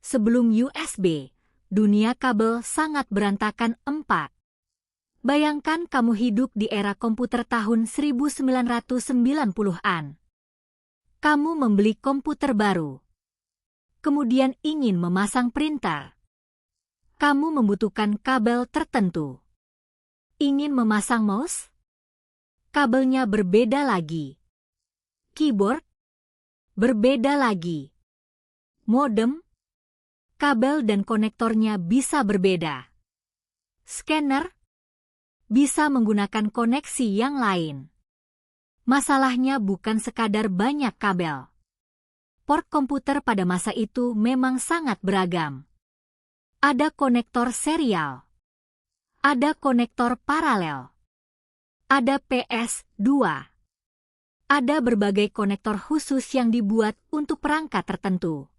Sebelum USB, dunia kabel sangat berantakan. 4. Bayangkan kamu hidup di era komputer tahun 1990-an. Kamu membeli komputer baru. Kemudian ingin memasang printer. Kamu membutuhkan kabel tertentu. Ingin memasang mouse? Kabelnya berbeda lagi. Keyboard? Berbeda lagi. Modem? Kabel dan konektornya bisa berbeda. Scanner? Bisa menggunakan koneksi yang lain. Masalahnya bukan sekadar banyak kabel. Port komputer pada masa itu memang sangat beragam. Ada konektor serial. Ada konektor paralel. Ada PS2. Ada berbagai konektor khusus yang dibuat untuk perangkat tertentu.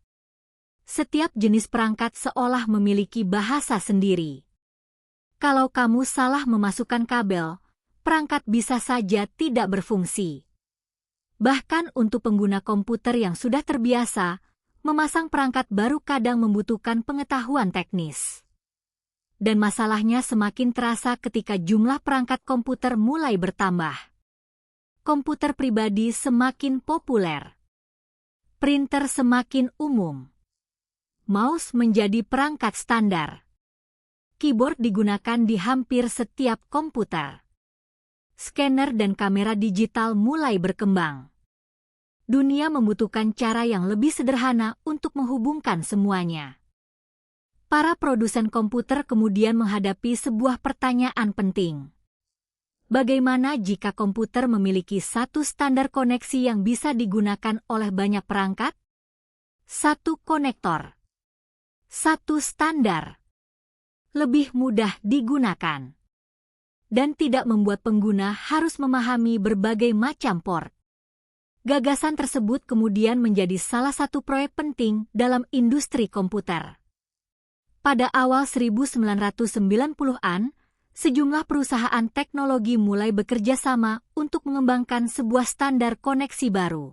Setiap jenis perangkat seolah memiliki bahasa sendiri. Kalau kamu salah memasukkan kabel, perangkat bisa saja tidak berfungsi. Bahkan untuk pengguna komputer yang sudah terbiasa, memasang perangkat baru kadang membutuhkan pengetahuan teknis. Dan masalahnya semakin terasa ketika jumlah perangkat komputer mulai bertambah. Komputer pribadi semakin populer. Printer semakin umum. Mouse menjadi perangkat standar. Keyboard digunakan di hampir setiap komputer. Scanner dan kamera digital mulai berkembang. Dunia membutuhkan cara yang lebih sederhana untuk menghubungkan semuanya. Para produsen komputer kemudian menghadapi sebuah pertanyaan penting. Bagaimana jika komputer memiliki satu standar koneksi yang bisa digunakan oleh banyak perangkat? Satu konektor. Satu standar. Lebih mudah digunakan. Dan tidak membuat pengguna harus memahami berbagai macam port. Gagasan tersebut kemudian menjadi salah satu proyek penting dalam industri komputer. Pada awal 1990-an, sejumlah perusahaan teknologi mulai bekerja sama untuk mengembangkan sebuah standar koneksi baru.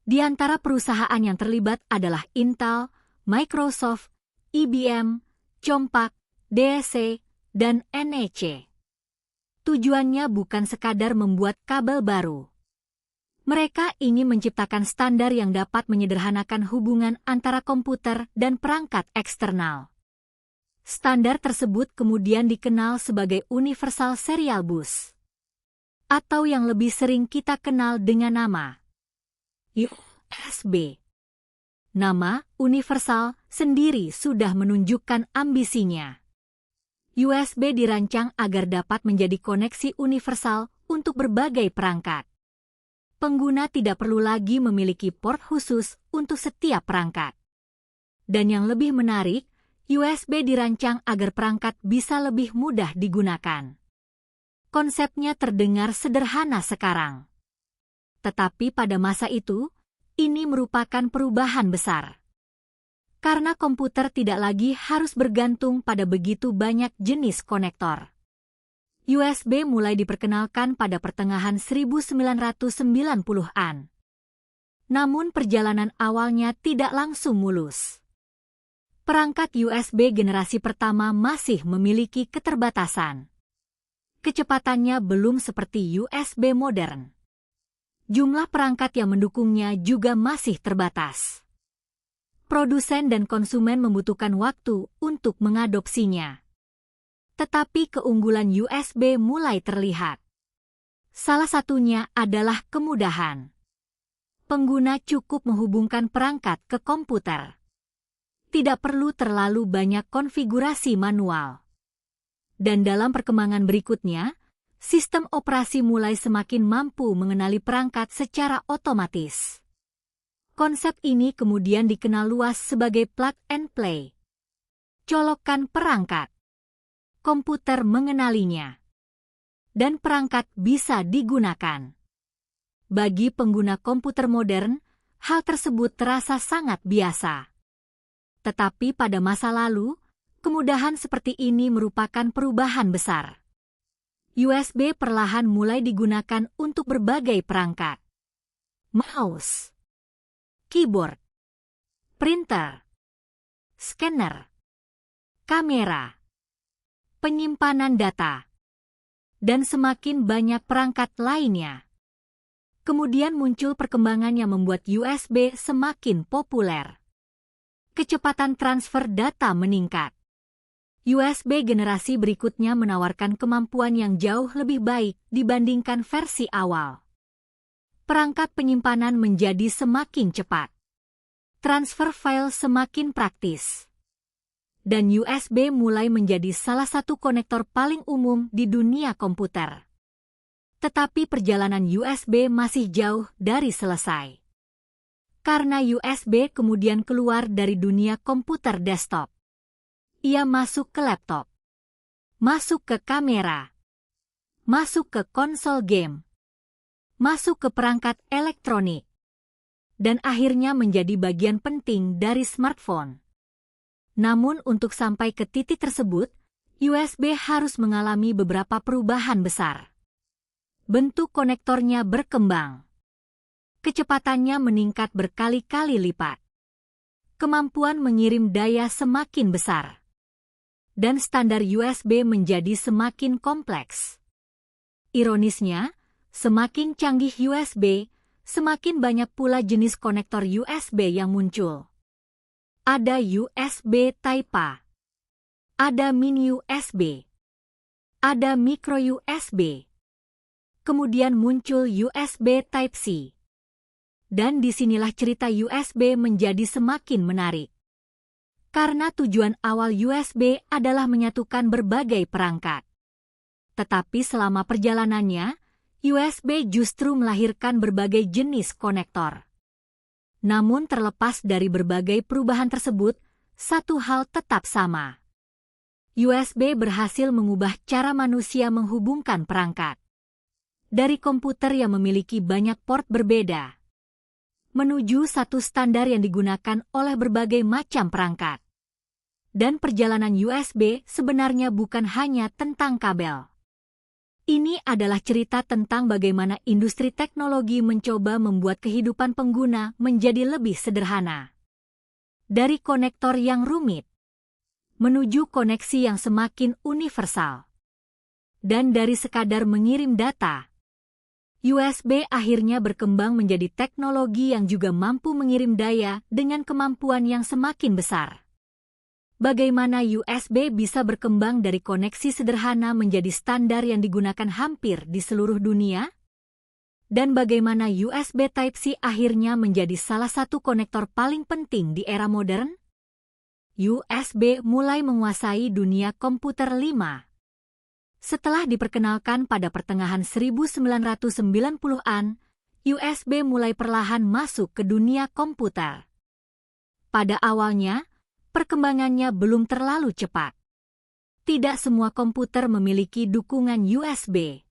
Di antara perusahaan yang terlibat adalah Intel, Microsoft, IBM, Compaq, DSC, dan NEC. Tujuannya bukan sekadar membuat kabel baru. Mereka ingin menciptakan standar yang dapat menyederhanakan hubungan antara komputer dan perangkat eksternal. Standar tersebut kemudian dikenal sebagai Universal Serial Bus, atau yang lebih sering kita kenal dengan nama USB. Nama Universal sendiri sudah menunjukkan ambisinya. USB dirancang agar dapat menjadi koneksi universal untuk berbagai perangkat. Pengguna tidak perlu lagi memiliki port khusus untuk setiap perangkat. Dan yang lebih menarik, USB dirancang agar perangkat bisa lebih mudah digunakan. Konsepnya terdengar sederhana sekarang. Tetapi pada masa itu, ini merupakan perubahan besar. Karena komputer tidak lagi harus bergantung pada begitu banyak jenis konektor. USB mulai diperkenalkan pada pertengahan 1990-an. Namun perjalanan awalnya tidak langsung mulus. Perangkat USB generasi pertama masih memiliki keterbatasan. Kecepatannya belum seperti USB modern. Jumlah perangkat yang mendukungnya juga masih terbatas. Produsen dan konsumen membutuhkan waktu untuk mengadopsinya. Tetapi keunggulan USB mulai terlihat. Salah satunya adalah kemudahan. Pengguna cukup menghubungkan perangkat ke komputer. Tidak perlu terlalu banyak konfigurasi manual. Dan dalam perkembangan berikutnya, sistem operasi mulai semakin mampu mengenali perangkat secara otomatis. Konsep ini kemudian dikenal luas sebagai plug and play. Colokkan perangkat. Komputer mengenalinya. Dan perangkat bisa digunakan. Bagi pengguna komputer modern, hal tersebut terasa sangat biasa. Tetapi pada masa lalu, kemudahan seperti ini merupakan perubahan besar. USB perlahan mulai digunakan untuk berbagai perangkat. Mouse, keyboard, printer, scanner, kamera, penyimpanan data, dan semakin banyak perangkat lainnya. Kemudian muncul perkembangan yang membuat USB semakin populer. Kecepatan transfer data meningkat. USB generasi berikutnya menawarkan kemampuan yang jauh lebih baik dibandingkan versi awal. Perangkat penyimpanan menjadi semakin cepat. Transfer file semakin praktis. Dan USB mulai menjadi salah satu konektor paling umum di dunia komputer. Tetapi perjalanan USB masih jauh dari selesai. Karena USB kemudian keluar dari dunia komputer desktop. Ia masuk ke laptop, masuk ke kamera, masuk ke konsol game, masuk ke perangkat elektronik, dan akhirnya menjadi bagian penting dari smartphone. Namun untuk sampai ke titik tersebut, USB harus mengalami beberapa perubahan besar. Bentuk konektornya berkembang. Kecepatannya meningkat berkali-kali lipat. Kemampuan mengirim daya semakin besar. Dan standar USB menjadi semakin kompleks. Ironisnya, semakin canggih USB, semakin banyak pula jenis konektor USB yang muncul. Ada USB Type-A, ada mini USB, ada micro USB, kemudian muncul USB Type-C. Dan disinilah cerita USB menjadi semakin menarik. Karena tujuan awal USB adalah menyatukan berbagai perangkat. Tetapi selama perjalanannya, USB justru melahirkan berbagai jenis konektor. Namun terlepas dari berbagai perubahan tersebut, satu hal tetap sama. USB berhasil mengubah cara manusia menghubungkan perangkat. Dari komputer yang memiliki banyak port berbeda, menuju satu standar yang digunakan oleh berbagai macam perangkat. Dan perjalanan USB sebenarnya bukan hanya tentang kabel. Ini adalah cerita tentang bagaimana industri teknologi mencoba membuat kehidupan pengguna menjadi lebih sederhana. Dari konektor yang rumit, menuju koneksi yang semakin universal. Dan dari sekadar mengirim data, USB akhirnya berkembang menjadi teknologi yang juga mampu mengirim daya dengan kemampuan yang semakin besar. Bagaimana USB bisa berkembang dari koneksi sederhana menjadi standar yang digunakan hampir di seluruh dunia? Dan bagaimana USB Type-C akhirnya menjadi salah satu konektor paling penting di era modern? USB mulai menguasai dunia komputer 5. Setelah diperkenalkan pada pertengahan 1990-an, USB mulai perlahan masuk ke dunia komputer. Pada awalnya, perkembangannya belum terlalu cepat. Tidak semua komputer memiliki dukungan USB.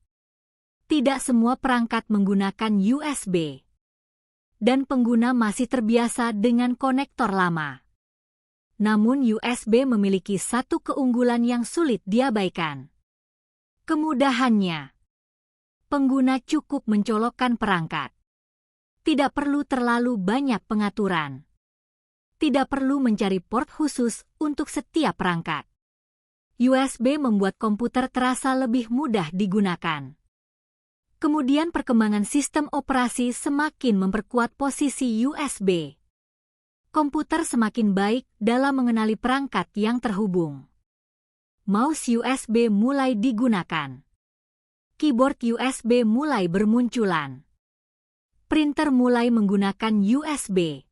Tidak semua perangkat menggunakan USB. Dan pengguna masih terbiasa dengan konektor lama. Namun USB memiliki satu keunggulan yang sulit diabaikan. Kemudahannya. Pengguna cukup mencolokkan perangkat. Tidak perlu terlalu banyak pengaturan. Tidak perlu mencari port khusus untuk setiap perangkat. USB membuat komputer terasa lebih mudah digunakan. Kemudian perkembangan sistem operasi semakin memperkuat posisi USB. Komputer semakin baik dalam mengenali perangkat yang terhubung. Mouse USB mulai digunakan. Keyboard USB mulai bermunculan. Printer mulai menggunakan USB.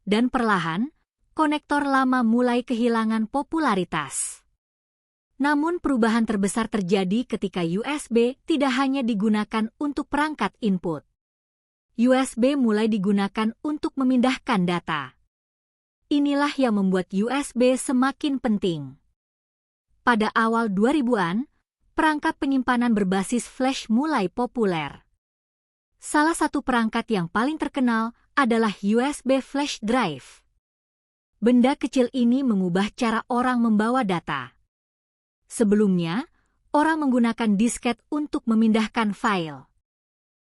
Dan perlahan, konektor lama mulai kehilangan popularitas. Namun perubahan terbesar terjadi ketika USB tidak hanya digunakan untuk perangkat input. USB mulai digunakan untuk memindahkan data. Inilah yang membuat USB semakin penting. Pada awal 2000-an, perangkat penyimpanan berbasis flash mulai populer. Salah satu perangkat yang paling terkenal adalah USB flash drive. Benda kecil ini mengubah cara orang membawa data. Sebelumnya, orang menggunakan disket untuk memindahkan file.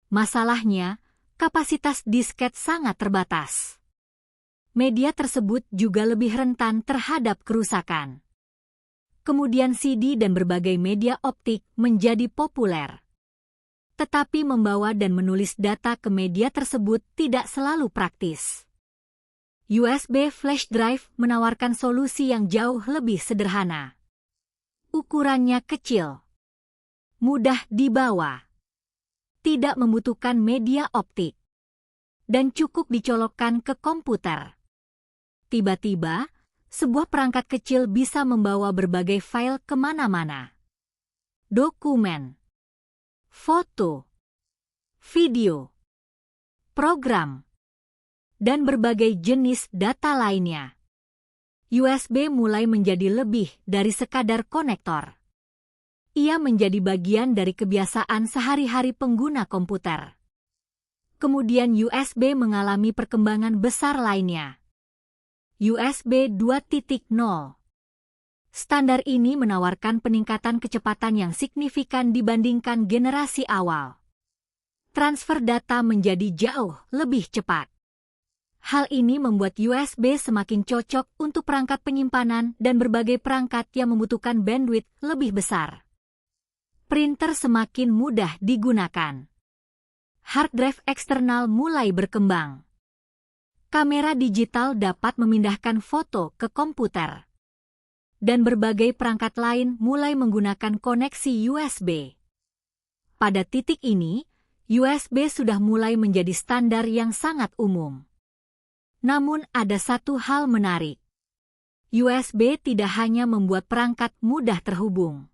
Masalahnya, kapasitas disket sangat terbatas. media tersebut juga lebih rentan terhadap kerusakan. Kemudian CD dan berbagai media optik menjadi populer. Tetapi membawa dan menulis data ke media tersebut tidak selalu praktis. USB flash drive menawarkan solusi yang jauh lebih sederhana. Ukurannya kecil, mudah dibawa, tidak membutuhkan media optik, dan cukup dicolokkan ke komputer. Tiba-tiba, sebuah perangkat kecil bisa membawa berbagai file kemana-mana. Dokumen, foto, video, program, dan berbagai jenis data lainnya. USB mulai menjadi lebih dari sekadar konektor. Ia menjadi bagian dari kebiasaan sehari-hari pengguna komputer. Kemudian USB mengalami perkembangan besar lainnya. USB 2.0. Standar ini menawarkan peningkatan kecepatan yang signifikan dibandingkan generasi awal. Transfer data menjadi jauh lebih cepat. Hal ini membuat USB semakin cocok untuk perangkat penyimpanan dan berbagai perangkat yang membutuhkan bandwidth lebih besar. Printer semakin mudah digunakan. Hard drive eksternal mulai berkembang. Kamera digital dapat memindahkan foto ke komputer. Dan berbagai perangkat lain mulai menggunakan koneksi USB. Pada titik ini, USB sudah mulai menjadi standar yang sangat umum. Namun ada satu hal menarik. USB tidak hanya membuat perangkat mudah terhubung.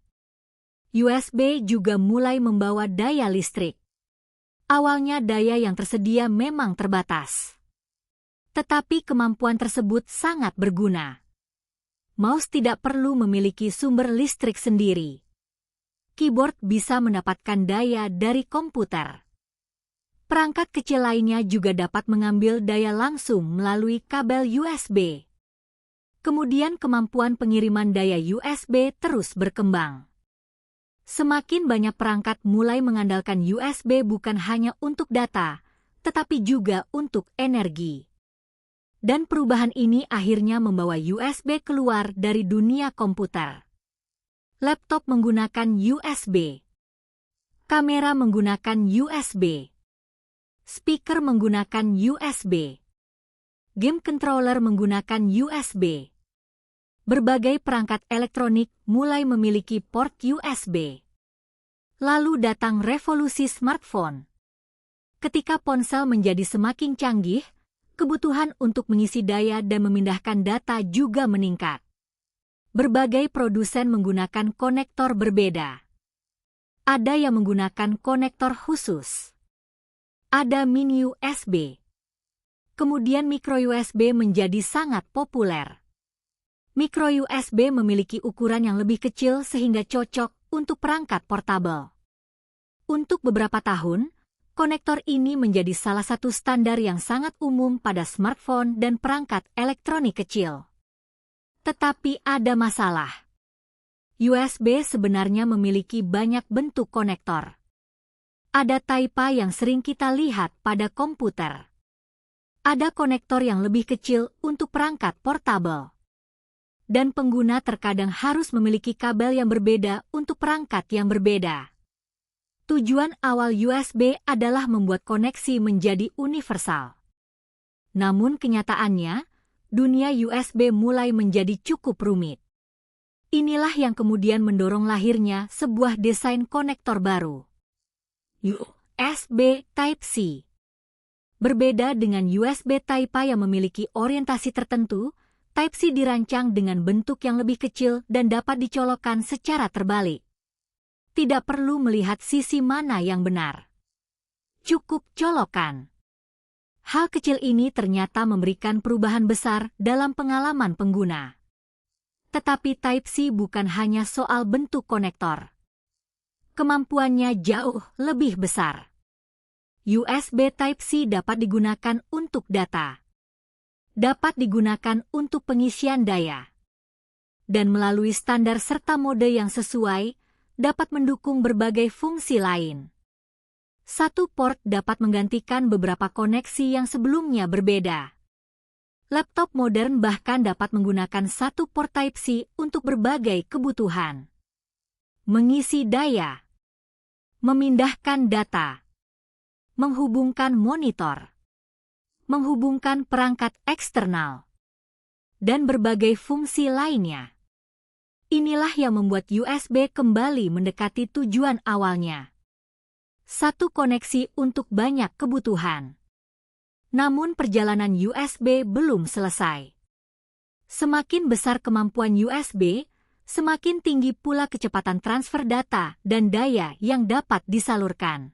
USB juga mulai membawa daya listrik. Awalnya daya yang tersedia memang terbatas. Tetapi kemampuan tersebut sangat berguna. Mouse tidak perlu memiliki sumber listrik sendiri. Keyboard bisa mendapatkan daya dari komputer. Perangkat kecil lainnya juga dapat mengambil daya langsung melalui kabel USB. Kemudian kemampuan pengiriman daya USB terus berkembang. Semakin banyak perangkat mulai mengandalkan USB bukan hanya untuk data, tetapi juga untuk energi. Dan perubahan ini akhirnya membawa USB keluar dari dunia komputer. Laptop menggunakan USB. Kamera menggunakan USB. Speaker menggunakan USB. Game controller menggunakan USB. Berbagai perangkat elektronik mulai memiliki port USB. Lalu datang revolusi smartphone. Ketika ponsel menjadi semakin canggih, kebutuhan untuk mengisi daya dan memindahkan data juga meningkat. Berbagai produsen menggunakan konektor berbeda. Ada yang menggunakan konektor khusus. Ada mini USB. Kemudian micro USB menjadi sangat populer. Micro USB memiliki ukuran yang lebih kecil sehingga cocok untuk perangkat portabel. Untuk beberapa tahun, konektor ini menjadi salah satu standar yang sangat umum pada smartphone dan perangkat elektronik kecil. Tetapi ada masalah. USB sebenarnya memiliki banyak bentuk konektor. Ada Type-A yang sering kita lihat pada komputer. Ada konektor yang lebih kecil untuk perangkat portabel. Dan pengguna terkadang harus memiliki kabel yang berbeda untuk perangkat yang berbeda. Tujuan awal USB adalah membuat koneksi menjadi universal. Namun kenyataannya, dunia USB mulai menjadi cukup rumit. Inilah yang kemudian mendorong lahirnya sebuah desain konektor baru. USB Type-C. Berbeda dengan USB Type-A yang memiliki orientasi tertentu, Type-C dirancang dengan bentuk yang lebih kecil dan dapat dicolokkan secara terbalik. Tidak perlu melihat sisi mana yang benar. Cukup colokan. Hal kecil ini ternyata memberikan perubahan besar dalam pengalaman pengguna. Tetapi Type-C bukan hanya soal bentuk konektor. Kemampuannya jauh lebih besar. USB Type-C dapat digunakan untuk data. Dapat digunakan untuk pengisian daya. Dan melalui standar serta mode yang sesuai, dapat mendukung berbagai fungsi lain. Satu port dapat menggantikan beberapa koneksi yang sebelumnya berbeda. Laptop modern bahkan dapat menggunakan satu port Type-C untuk berbagai kebutuhan. Mengisi daya, memindahkan data, menghubungkan monitor, menghubungkan perangkat eksternal, dan berbagai fungsi lainnya. Inilah yang membuat USB kembali mendekati tujuan awalnya. Satu koneksi untuk banyak kebutuhan. Namun perjalanan USB belum selesai. Semakin besar kemampuan USB, semakin tinggi pula kecepatan transfer data dan daya yang dapat disalurkan.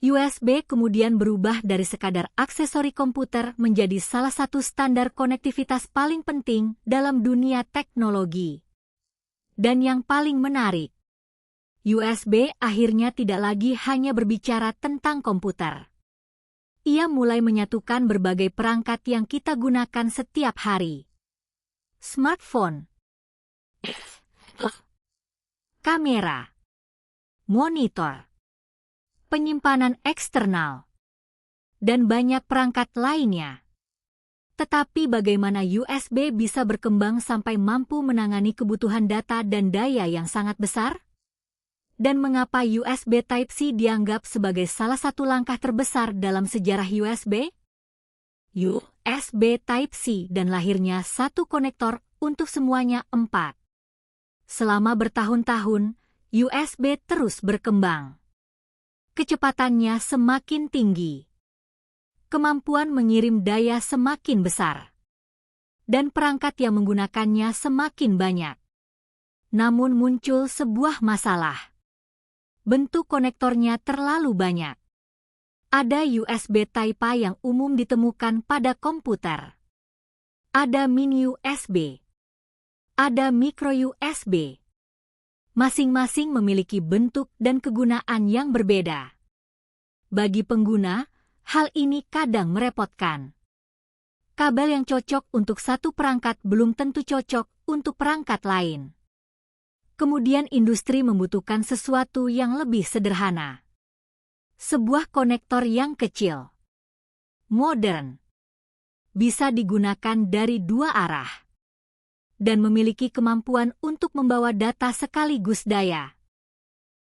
USB kemudian berubah dari sekadar aksesori komputer menjadi salah satu standar konektivitas paling penting dalam dunia teknologi. Dan yang paling menarik, USB akhirnya tidak lagi hanya berbicara tentang komputer. Ia mulai menyatukan berbagai perangkat yang kita gunakan setiap hari. Smartphone, kamera, monitor, penyimpanan eksternal, dan banyak perangkat lainnya. Tetapi bagaimana USB bisa berkembang sampai mampu menangani kebutuhan data dan daya yang sangat besar? Dan mengapa USB Type-C dianggap sebagai salah satu langkah terbesar dalam sejarah USB? USB Type-C dan lahirnya satu konektor untuk semuanya 4. Selama bertahun-tahun, USB terus berkembang. Kecepatannya semakin tinggi. Kemampuan mengirim daya semakin besar. Dan perangkat yang menggunakannya semakin banyak. Namun muncul sebuah masalah. Bentuk konektornya terlalu banyak. Ada USB Type-A yang umum ditemukan pada komputer. Ada mini USB. Ada micro USB. Masing-masing memiliki bentuk dan kegunaan yang berbeda. Bagi pengguna, hal ini kadang merepotkan. Kabel yang cocok untuk satu perangkat belum tentu cocok untuk perangkat lain. Kemudian industri membutuhkan sesuatu yang lebih sederhana. Sebuah konektor yang kecil, modern, bisa digunakan dari dua arah, dan memiliki kemampuan untuk membawa data sekaligus daya.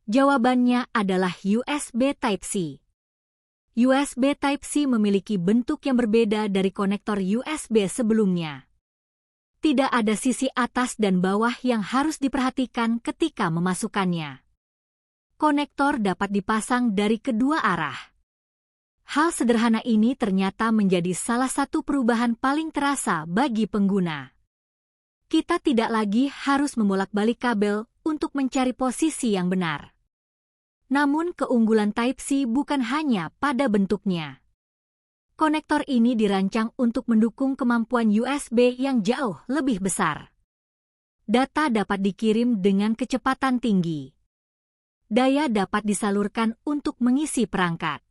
Jawabannya adalah USB Type-C. USB Type-C memiliki bentuk yang berbeda dari konektor USB sebelumnya. Tidak ada sisi atas dan bawah yang harus diperhatikan ketika memasukkannya. Konektor dapat dipasang dari kedua arah. Hal sederhana ini ternyata menjadi salah satu perubahan paling terasa bagi pengguna. Kita tidak lagi harus membolak-balik kabel untuk mencari posisi yang benar. Namun keunggulan Type-C bukan hanya pada bentuknya. Konektor ini dirancang untuk mendukung kemampuan USB yang jauh lebih besar. Data dapat dikirim dengan kecepatan tinggi. Daya dapat disalurkan untuk mengisi perangkat.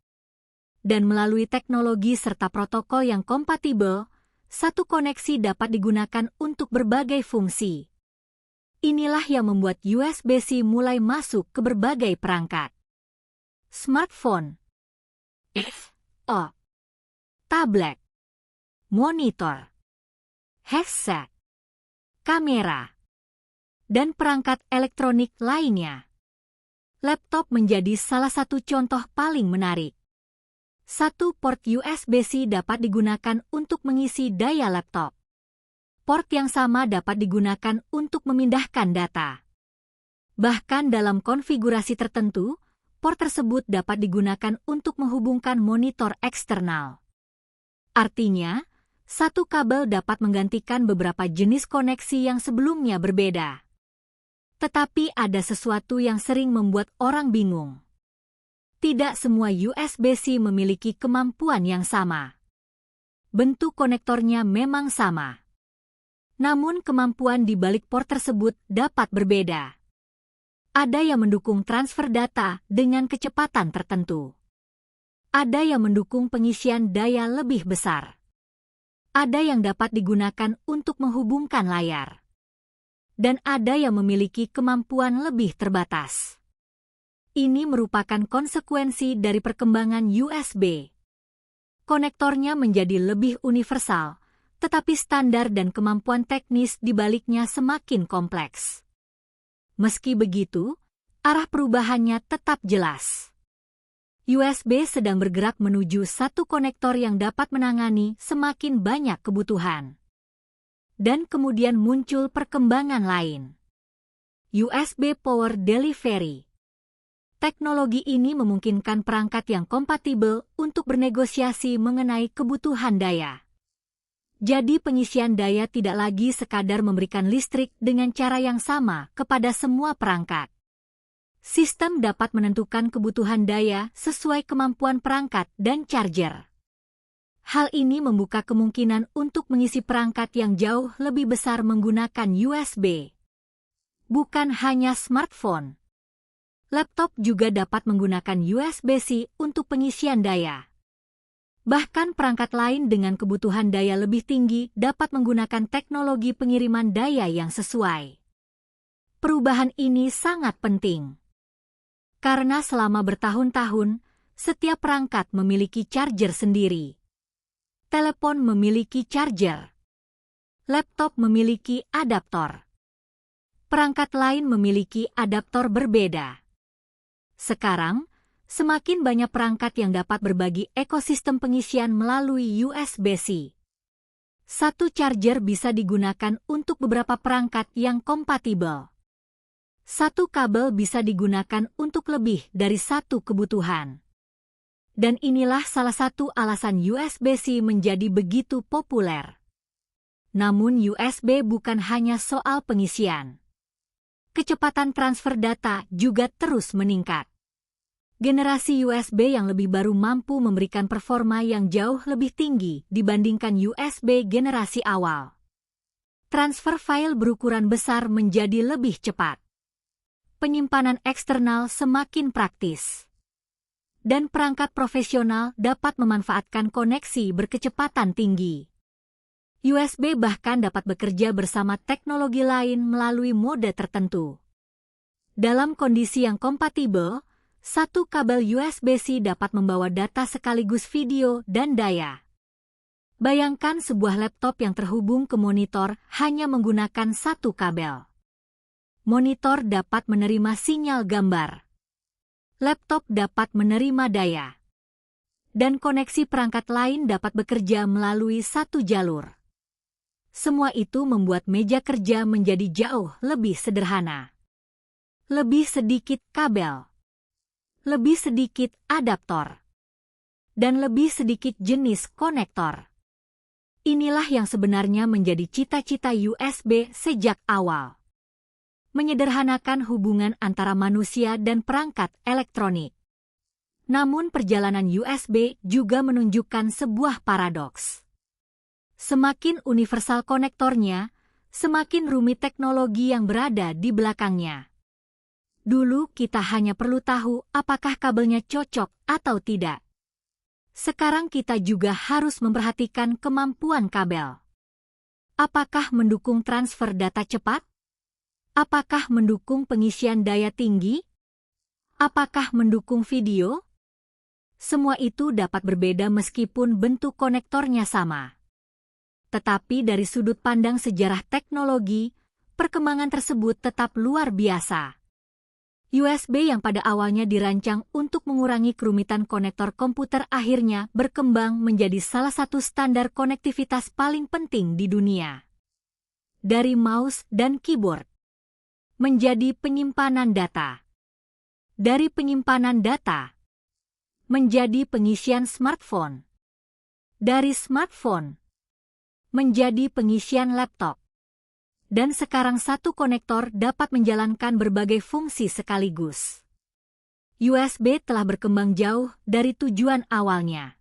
Dan melalui teknologi serta protokol yang kompatibel, satu koneksi dapat digunakan untuk berbagai fungsi. Inilah yang membuat USB-C mulai masuk ke berbagai perangkat. Smartphone, tablet, monitor, headset, kamera, dan perangkat elektronik lainnya. Laptop menjadi salah satu contoh paling menarik. Satu port USB-C dapat digunakan untuk mengisi daya laptop. Port yang sama dapat digunakan untuk memindahkan data. Bahkan dalam konfigurasi tertentu, port tersebut dapat digunakan untuk menghubungkan monitor eksternal. Artinya, satu kabel dapat menggantikan beberapa jenis koneksi yang sebelumnya berbeda. Tetapi ada sesuatu yang sering membuat orang bingung. Tidak semua USB-C memiliki kemampuan yang sama. Bentuk konektornya memang sama. Namun kemampuan di balik port tersebut dapat berbeda. Ada yang mendukung transfer data dengan kecepatan tertentu. Ada yang mendukung pengisian daya lebih besar. Ada yang dapat digunakan untuk menghubungkan layar. Dan ada yang memiliki kemampuan lebih terbatas. Ini merupakan konsekuensi dari perkembangan USB. Konektornya menjadi lebih universal, tetapi standar dan kemampuan teknis di baliknya semakin kompleks. Meski begitu, arah perubahannya tetap jelas. USB sedang bergerak menuju satu konektor yang dapat menangani semakin banyak kebutuhan. Dan kemudian muncul perkembangan lain. USB Power Delivery. Teknologi ini memungkinkan perangkat yang kompatibel untuk bernegosiasi mengenai kebutuhan daya. Jadi pengisian daya tidak lagi sekadar memberikan listrik dengan cara yang sama kepada semua perangkat. Sistem dapat menentukan kebutuhan daya sesuai kemampuan perangkat dan charger. Hal ini membuka kemungkinan untuk mengisi perangkat yang jauh lebih besar menggunakan USB. Bukan hanya smartphone. Laptop juga dapat menggunakan USB-C untuk pengisian daya. Bahkan perangkat lain dengan kebutuhan daya lebih tinggi dapat menggunakan teknologi pengiriman daya yang sesuai. Perubahan ini sangat penting. Karena selama bertahun-tahun, setiap perangkat memiliki charger sendiri. Telepon memiliki charger. Laptop memiliki adaptor. Perangkat lain memiliki adaptor berbeda. Sekarang, semakin banyak perangkat yang dapat berbagi ekosistem pengisian melalui USB-C. Satu charger bisa digunakan untuk beberapa perangkat yang kompatibel. Satu kabel bisa digunakan untuk lebih dari satu kebutuhan. Dan inilah salah satu alasan USB-C menjadi begitu populer. Namun USB bukan hanya soal pengisian. Kecepatan transfer data juga terus meningkat. Generasi USB yang lebih baru mampu memberikan performa yang jauh lebih tinggi dibandingkan USB generasi awal. Transfer file berukuran besar menjadi lebih cepat. Penyimpanan eksternal semakin praktis. Dan perangkat profesional dapat memanfaatkan koneksi berkecepatan tinggi. USB bahkan dapat bekerja bersama teknologi lain melalui mode tertentu. Dalam kondisi yang kompatibel, satu kabel USB-C dapat membawa data sekaligus video dan daya. Bayangkan sebuah laptop yang terhubung ke monitor hanya menggunakan satu kabel. Monitor dapat menerima sinyal gambar. Laptop dapat menerima daya. Dan koneksi perangkat lain dapat bekerja melalui satu jalur. Semua itu membuat meja kerja menjadi jauh lebih sederhana. Lebih sedikit kabel. Lebih sedikit adaptor. Dan lebih sedikit jenis konektor. Inilah yang sebenarnya menjadi cita-cita USB sejak awal. Menyederhanakan hubungan antara manusia dan perangkat elektronik. Namun perjalanan USB juga menunjukkan sebuah paradoks. Semakin universal konektornya, semakin rumit teknologi yang berada di belakangnya. Dulu kita hanya perlu tahu apakah kabelnya cocok atau tidak. Sekarang kita juga harus memperhatikan kemampuan kabel. Apakah mendukung transfer data cepat? Apakah mendukung pengisian daya tinggi? Apakah mendukung video? Semua itu dapat berbeda meskipun bentuk konektornya sama. Tetapi dari sudut pandang sejarah teknologi, perkembangan tersebut tetap luar biasa. USB yang pada awalnya dirancang untuk mengurangi kerumitan konektor komputer akhirnya berkembang menjadi salah satu standar konektivitas paling penting di dunia. Dari mouse dan keyboard. Menjadi penyimpanan data. Dari penyimpanan data. Menjadi pengisian smartphone. Dari smartphone. Menjadi pengisian laptop. Dan sekarang satu konektor dapat menjalankan berbagai fungsi sekaligus. USB telah berkembang jauh dari tujuan awalnya.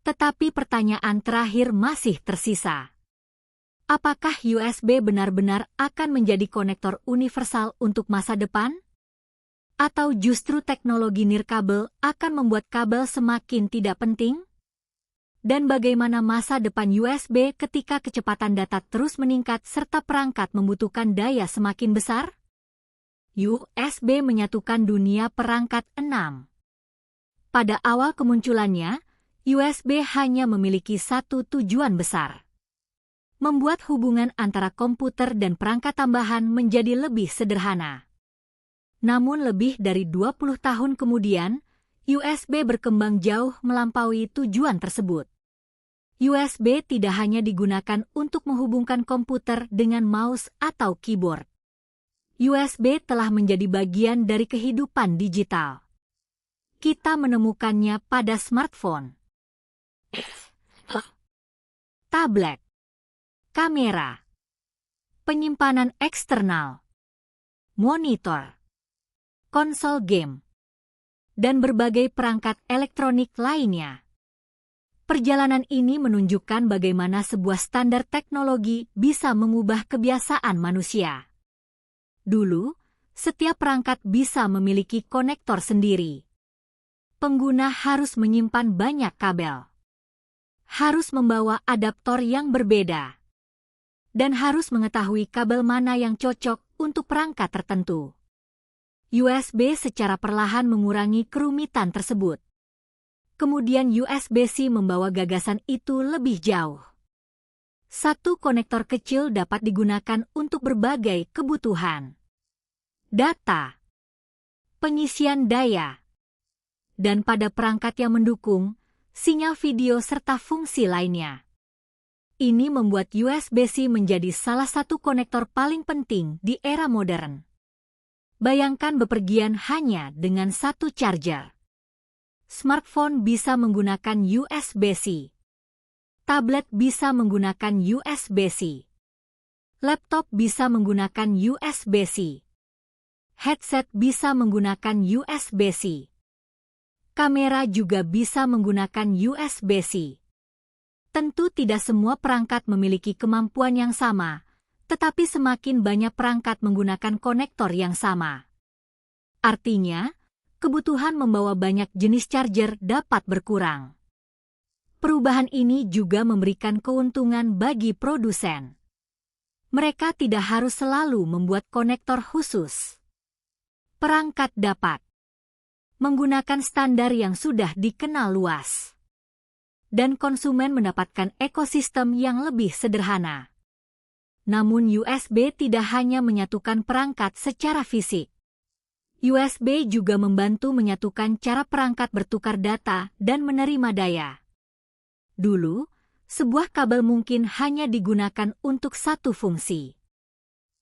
Tetapi pertanyaan terakhir masih tersisa. Apakah USB benar-benar akan menjadi konektor universal untuk masa depan? Atau justru teknologi nirkabel akan membuat kabel semakin tidak penting? Dan bagaimana masa depan USB ketika kecepatan data terus meningkat serta perangkat membutuhkan daya semakin besar? USB menyatukan dunia perangkat 6. Pada awal kemunculannya, USB hanya memiliki satu tujuan besar. membuat hubungan antara komputer dan perangkat tambahan menjadi lebih sederhana. Namun lebih dari 20 tahun kemudian, USB berkembang jauh melampaui tujuan tersebut. USB tidak hanya digunakan untuk menghubungkan komputer dengan mouse atau keyboard. USB telah menjadi bagian dari kehidupan digital. Kita menemukannya pada smartphone, tablet, kamera, penyimpanan eksternal, monitor, konsol game, dan berbagai perangkat elektronik lainnya. Perjalanan ini menunjukkan bagaimana sebuah standar teknologi bisa mengubah kebiasaan manusia. Dulu, setiap perangkat bisa memiliki konektor sendiri. Pengguna harus menyimpan banyak kabel, harus membawa adaptor yang berbeda, dan harus mengetahui kabel mana yang cocok untuk perangkat tertentu. USB secara perlahan mengurangi kerumitan tersebut. Kemudian USB-C membawa gagasan itu lebih jauh. Satu konektor kecil dapat digunakan untuk berbagai kebutuhan. Data, pengisian daya, dan pada perangkat yang mendukung, sinyal video serta fungsi lainnya. Ini membuat USB-C menjadi salah satu konektor paling penting di era modern. Bayangkan bepergian hanya dengan satu charger. Smartphone bisa menggunakan USB-C. Tablet bisa menggunakan USB-C. Laptop bisa menggunakan USB-C. Headset bisa menggunakan USB-C. Kamera juga bisa menggunakan USB-C. Tentu tidak semua perangkat memiliki kemampuan yang sama, tetapi semakin banyak perangkat menggunakan konektor yang sama. Artinya, kebutuhan membawa banyak jenis charger dapat berkurang. Perubahan ini juga memberikan keuntungan bagi produsen. Mereka tidak harus selalu membuat konektor khusus. Perangkat dapat menggunakan standar yang sudah dikenal luas. Dan konsumen mendapatkan ekosistem yang lebih sederhana. Namun USB tidak hanya menyatukan perangkat secara fisik. USB juga membantu menyatukan cara perangkat bertukar data dan menerima daya. Dulu, sebuah kabel mungkin hanya digunakan untuk satu fungsi.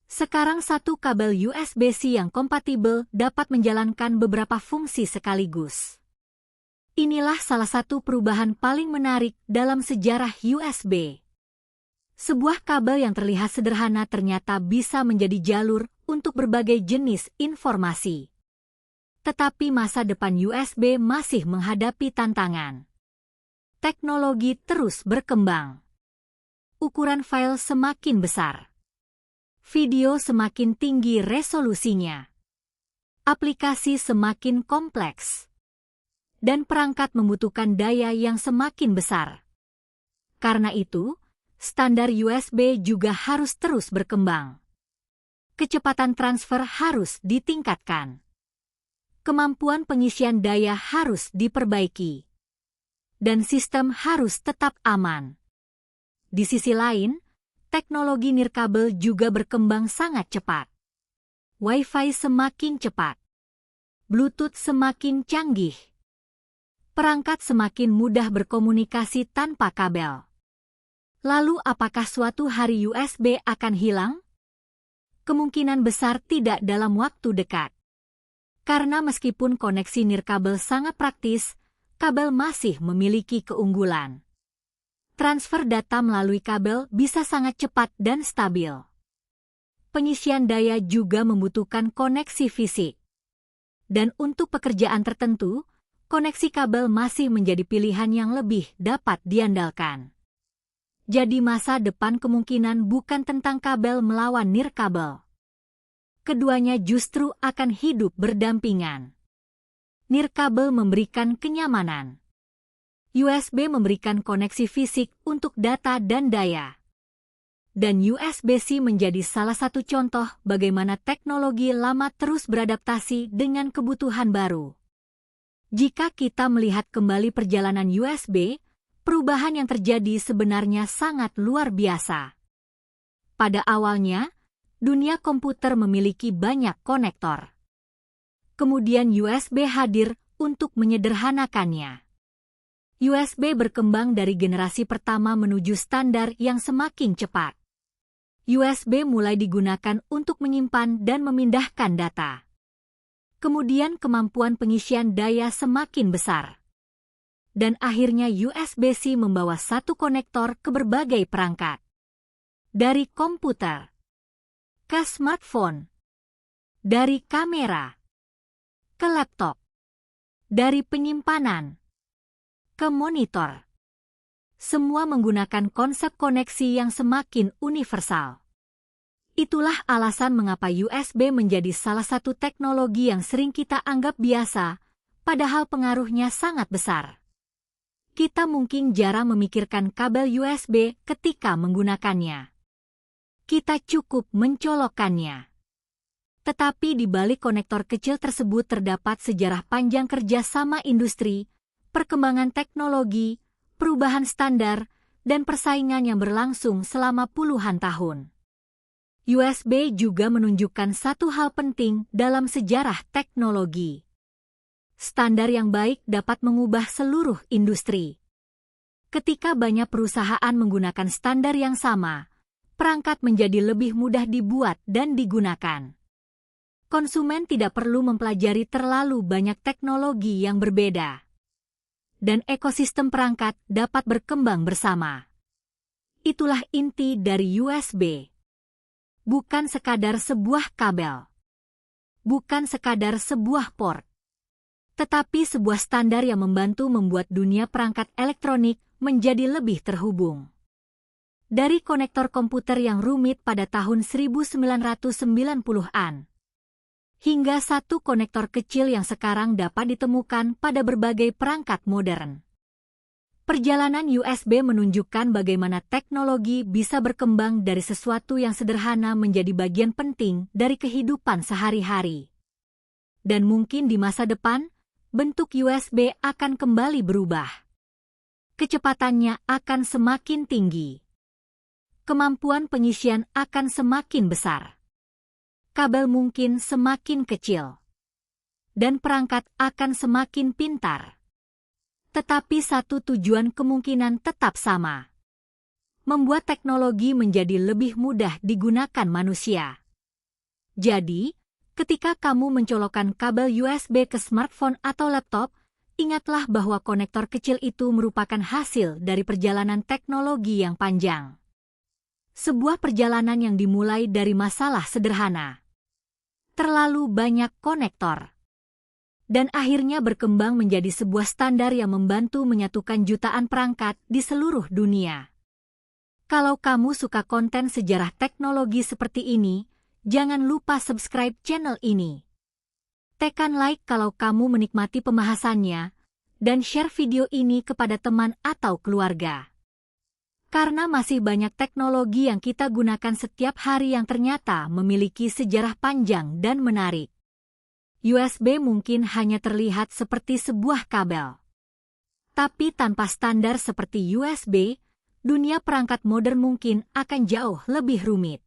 Sekarang satu kabel USB-C yang kompatibel dapat menjalankan beberapa fungsi sekaligus. Inilah salah satu perubahan paling menarik dalam sejarah USB. Sebuah kabel yang terlihat sederhana ternyata bisa menjadi jalur untuk berbagai jenis informasi. Tetapi masa depan USB masih menghadapi tantangan. Teknologi terus berkembang. Ukuran file semakin besar. Video semakin tinggi resolusinya. Aplikasi semakin kompleks. Dan perangkat membutuhkan daya yang semakin besar. Karena itu, standar USB juga harus terus berkembang. Kecepatan transfer harus ditingkatkan. Kemampuan pengisian daya harus diperbaiki. Dan sistem harus tetap aman. Di sisi lain, teknologi nirkabel juga berkembang sangat cepat. Wi-Fi semakin cepat. Bluetooth semakin canggih. Perangkat semakin mudah berkomunikasi tanpa kabel. Lalu apakah suatu hari USB akan hilang? Kemungkinan besar tidak dalam waktu dekat. Karena meskipun koneksi nirkabel sangat praktis, kabel masih memiliki keunggulan. Transfer data melalui kabel bisa sangat cepat dan stabil. Pengisian daya juga membutuhkan koneksi fisik. Dan untuk pekerjaan tertentu, koneksi kabel masih menjadi pilihan yang lebih dapat diandalkan. Jadi masa depan kemungkinan bukan tentang kabel melawan nirkabel. Keduanya justru akan hidup berdampingan. Nirkabel memberikan kenyamanan. USB memberikan koneksi fisik untuk data dan daya. Dan USB-C menjadi salah satu contoh bagaimana teknologi lama terus beradaptasi dengan kebutuhan baru. Jika kita melihat kembali perjalanan USB, perubahan yang terjadi sebenarnya sangat luar biasa. Pada awalnya, dunia komputer memiliki banyak konektor. Kemudian USB hadir untuk menyederhanakannya. USB berkembang dari generasi pertama menuju standar yang semakin cepat. USB mulai digunakan untuk menyimpan dan memindahkan data. Kemudian kemampuan pengisian daya semakin besar. Dan akhirnya USB-C membawa satu konektor ke berbagai perangkat. Dari komputer ke smartphone, dari kamera ke laptop, dari penyimpanan ke monitor. Semua menggunakan konsep koneksi yang semakin universal. Itulah alasan mengapa USB menjadi salah satu teknologi yang sering kita anggap biasa, padahal pengaruhnya sangat besar. Kita mungkin jarang memikirkan kabel USB ketika menggunakannya. Kita cukup mencolokkannya. Tetapi di balik konektor kecil tersebut terdapat sejarah panjang kerjasama industri, perkembangan teknologi, perubahan standar, dan persaingan yang berlangsung selama puluhan tahun. USB juga menunjukkan satu hal penting dalam sejarah teknologi. Standar yang baik dapat mengubah seluruh industri. Ketika banyak perusahaan menggunakan standar yang sama, perangkat menjadi lebih mudah dibuat dan digunakan. Konsumen tidak perlu mempelajari terlalu banyak teknologi yang berbeda. Dan ekosistem perangkat dapat berkembang bersama. Itulah inti dari USB. Bukan sekadar sebuah kabel. Bukan sekadar sebuah port. Tetapi sebuah standar yang membantu membuat dunia perangkat elektronik menjadi lebih terhubung. Dari konektor komputer yang rumit pada tahun 1990-an, hingga satu konektor kecil yang sekarang dapat ditemukan pada berbagai perangkat modern. Perjalanan USB menunjukkan bagaimana teknologi bisa berkembang dari sesuatu yang sederhana menjadi bagian penting dari kehidupan sehari-hari. Dan mungkin di masa depan, bentuk USB akan kembali berubah. Kecepatannya akan semakin tinggi. Kemampuan pengisian akan semakin besar. Kabel mungkin semakin kecil. Dan perangkat akan semakin pintar. Tetapi satu tujuan kemungkinan tetap sama. Membuat teknologi menjadi lebih mudah digunakan manusia. Jadi, ketika kamu mencolokkan kabel USB ke smartphone atau laptop, ingatlah bahwa konektor kecil itu merupakan hasil dari perjalanan teknologi yang panjang. Sebuah perjalanan yang dimulai dari masalah sederhana. Terlalu banyak konektor. Dan akhirnya berkembang menjadi sebuah standar yang membantu menyatukan jutaan perangkat di seluruh dunia. Kalau kamu suka konten sejarah teknologi seperti ini, jangan lupa subscribe channel ini. Tekan like kalau kamu menikmati pembahasannya, dan share video ini kepada teman atau keluarga. Karena masih banyak teknologi yang kita gunakan setiap hari yang ternyata memiliki sejarah panjang dan menarik. USB mungkin hanya terlihat seperti sebuah kabel. Tapi tanpa standar seperti USB, dunia perangkat modern mungkin akan jauh lebih rumit.